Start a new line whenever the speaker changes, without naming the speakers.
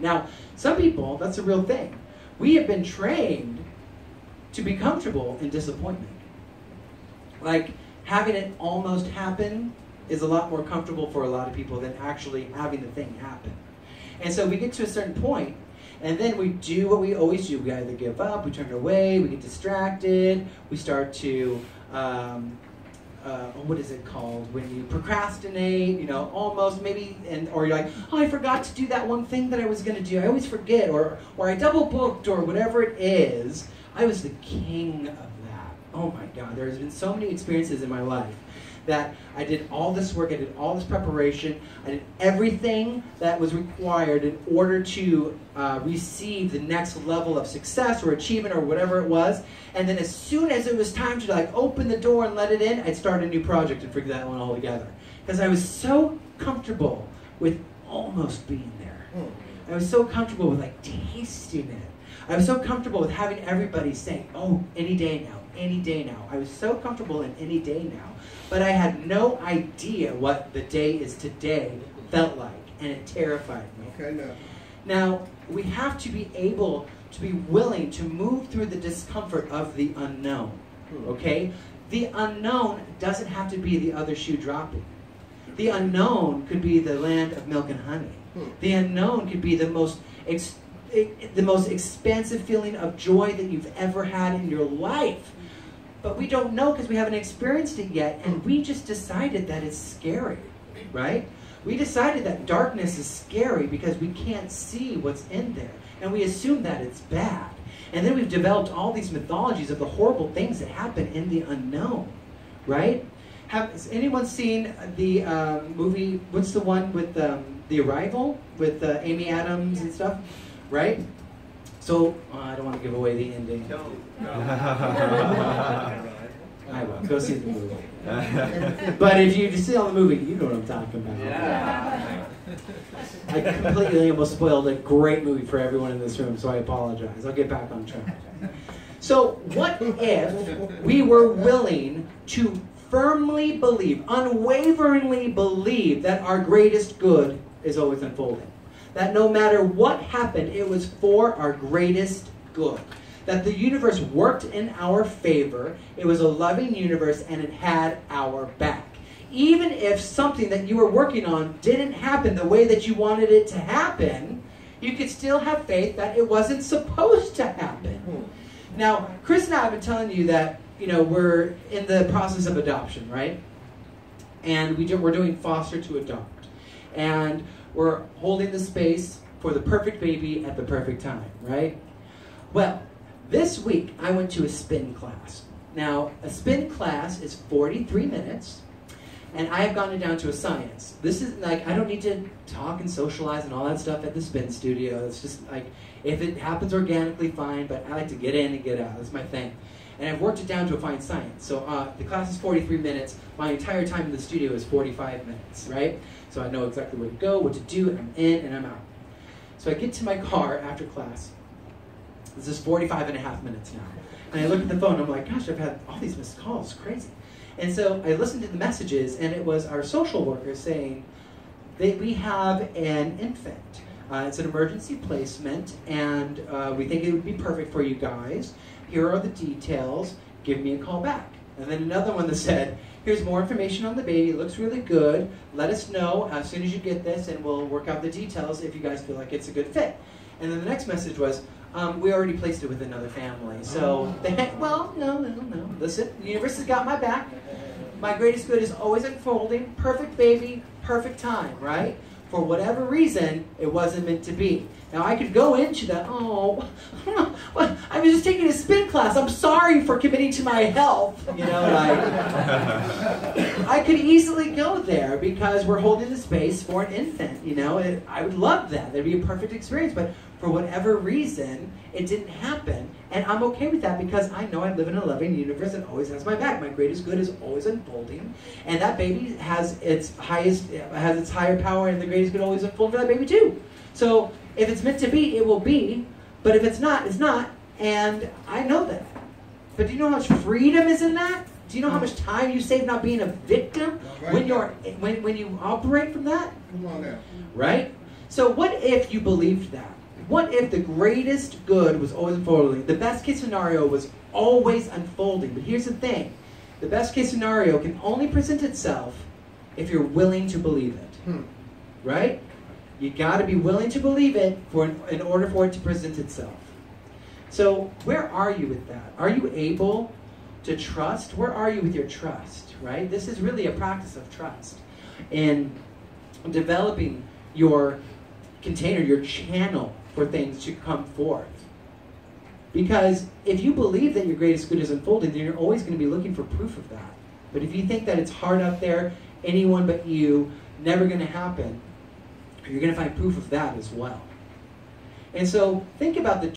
Now, some people, that's a real thing. We have been trained to be comfortable in disappointment. Like, having it almost happen is a lot more comfortable for a lot of people than actually having the thing happen. And so we get to a certain point, and then we do what we always do. We either give up, we turn away, we get distracted, we start to, what is it called? When you procrastinate, you know, almost maybe, or you're like, oh, I forgot to do that one thing that I was going to do. I always forget, or I double booked, or whatever it is. I was the king of that. Oh my God, there's been so many experiences in my life that I did all this work, I did all this preparation, I did everything that was required in order to receive the next level of success or achievement or whatever it was. And then as soon as it was time to like open the door and let it in, I'd start a new project and figure that one all together. Because I was so comfortable with almost being there. I was so comfortable with like tasting it. I was so comfortable with having everybody saying, oh, any day now, any day now. I was so comfortable in any day now. But I had no idea what the day is today felt like, and it terrified me.
Okay,
now, we have to be able to be willing to move through the discomfort of the unknown, okay? The unknown doesn't have to be the other shoe dropping. The unknown could be the land of milk and honey. The unknown could be the most expansive feeling of joy that you've ever had in your life. But we don't know because we haven't experienced it yet, and we just decided that it's scary, right? We decided that darkness is scary because we can't see what's in there, and we assume that it's bad. And then we've developed all these mythologies of the horrible things that happen in the unknown, right? Has anyone seen the movie, what's the one with The Arrival, with Amy Adams and stuff, right? So, I don't want to give away the ending. I will. Go see the movie. But if you see all the movie, you know what I'm talking about. Yeah. I completely almost spoiled a great movie for everyone in this room, so I apologize. I'll get back on track. So, what if we were willing to firmly believe, unwaveringly believe that our greatest good is always unfolding? That no matter what happened, it was for our greatest good. That the universe worked in our favor, it was a loving universe, and it had our back. Even if something that you were working on didn't happen the way that you wanted it to happen, you could still have faith that it wasn't supposed to happen. Now, Chris and I have been telling you that, you know, we're in the process of adoption, right? And we're doing foster to adopt. And we're holding the space for the perfect baby at the perfect time, right? Well, this week I went to a spin class. Now, a spin class is 43 minutes, and I have gotten it down to a science. This is like, I don't need to talk and socialize and all that stuff at the spin studio. It's just like, if it happens organically, fine, but I like to get in and get out. That's my thing. And I've worked it down to a fine science. So the class is 43 minutes. My entire time in the studio is 45 minutes, right? So I know exactly where to go, what to do, and I'm in and I'm out. So I get to my car after class. This is 45 and a half minutes now. And I look at the phone, and I'm like, gosh, I've had all these missed calls, crazy. And so I listened to the messages, and it was our social worker saying that we have an infant. It's an emergency placement, and we think it would be perfect for you guys. Here are the details. Give me a call back. And then another one that said, here's more information on the baby. It looks really good. Let us know as soon as you get this, and we'll work out the details if you guys feel like it's a good fit. And then the next message was, we already placed it with another family. So, well, no. Listen, the universe has got my back. My greatest good is always unfolding. Perfect baby, perfect time, right? For whatever reason, it wasn't meant to be. Now, I could go into that, I was just taking a spin class. I'm sorry for committing to my health. You know, I could easily go there because we're holding the space for an infant. You know, I would love that. That'd be a perfect experience. But for whatever reason, it didn't happen. And I'm okay with that because I know I live in a loving universe that always has my back. My greatest good is always unfolding. And that baby has its higher power, and the greatest good always unfold for that baby too. So if it's meant to be, it will be. But if it's not, it's not. And I know that. But do you know how much freedom is in that? Do you know how much time you save not being a victim when you operate from that?
Come on now.
Right? So what if you believed that? What if the greatest good was always unfolding? The best case scenario was always unfolding. But here's the thing. The best case scenario can only present itself if you're willing to believe it. Right? You got to be willing to believe it in order for it to present itself. So where are you with that? Are you able to trust? Where are you with your trust? Right? This is really a practice of trust. And developing your container, your channel for things to come forth. Because if you believe that your greatest good is unfolding, then you're always going to be looking for proof of that. But if you think that it's hard out there, anyone but you, never going to happen, you're going to find proof of that as well. And so think about the